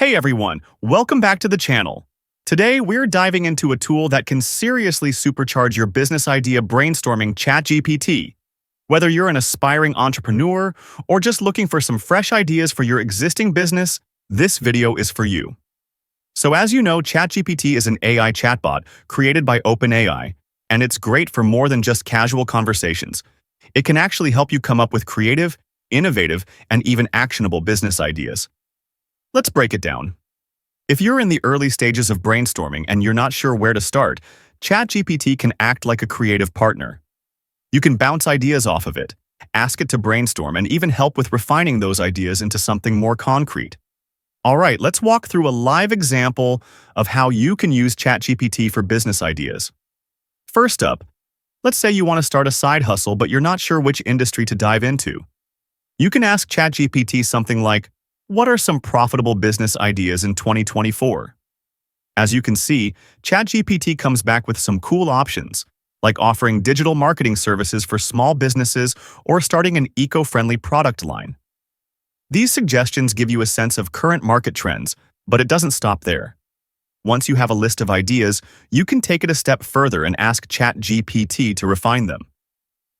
Hey everyone, welcome back to the channel. Today we're diving into a tool that can seriously supercharge your business idea brainstorming, ChatGPT. Whether you're an aspiring entrepreneur or just looking for some fresh ideas for your existing business, this video is for you. So as you know, ChatGPT is an AI chatbot created by OpenAI, and it's great for more than just casual conversations. It can actually help you come up with creative, innovative, and even actionable business ideas. Let's break it down. If you're in the early stages of brainstorming and you're not sure where to start, ChatGPT can act like a creative partner. You can bounce ideas off of it, ask it to brainstorm, and even help with refining those ideas into something more concrete. All right, let's walk through a live example of how you can use ChatGPT for business ideas. First up, let's say you want to start a side hustle, but you're not sure which industry to dive into. You can ask ChatGPT something like, "What are some profitable business ideas in 2024? As you can see, ChatGPT comes back with some cool options, like offering digital marketing services for small businesses or starting an eco-friendly product line. These suggestions give you a sense of current market trends, but it doesn't stop there. Once you have a list of ideas, you can take it a step further and ask ChatGPT to refine them.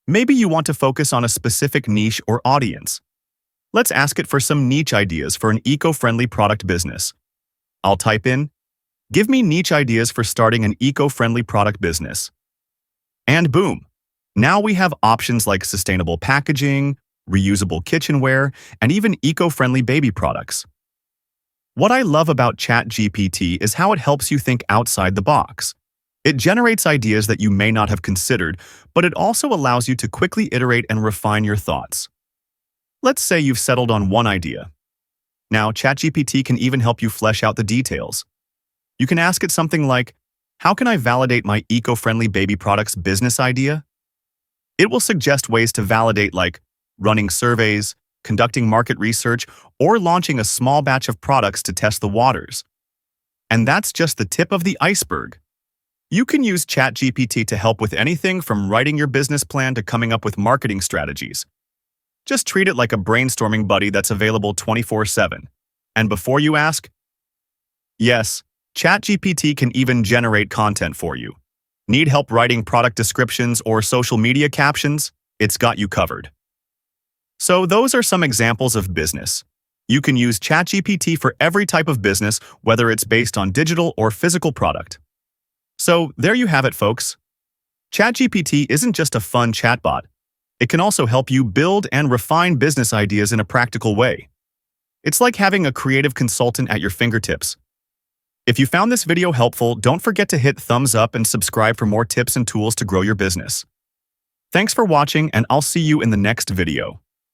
Maybe you want to focus on a specific niche or audience. Let's ask it for some niche ideas for an eco-friendly product business. I'll type in, "Give me niche ideas for starting an eco-friendly product business." And boom! Now we have options like sustainable packaging, reusable kitchenware, and even eco-friendly baby products. What I love about ChatGPT is how it helps you think outside the box. It generates ideas that you may not have considered, but it also allows you to quickly iterate and refine your thoughts. Let's say you've settled on one idea. Now, ChatGPT can even help you flesh out the details. You can ask it something like, "How can I validate my eco-friendly baby products business idea?" It will suggest ways to validate, like running surveys, conducting market research, or launching a small batch of products to test the waters. And that's just the tip of the iceberg. You can use ChatGPT to help with anything from writing your business plan to coming up with marketing strategies. Just treat it like a brainstorming buddy that's available 24/7. And before you ask, yes, ChatGPT can even generate content for you. Need help writing product descriptions or social media captions? It's got you covered. So those are some examples of business. You can use ChatGPT for every type of business, whether it's based on digital or physical product. So there you have it, folks. ChatGPT isn't just a fun chatbot. It can also help you build and refine business ideas in a practical way. It's like having a creative consultant at your fingertips. If you found this video helpful, don't forget to hit thumbs up and subscribe for more tips and tools to grow your business. Thanks for watching, and I'll see you in the next video.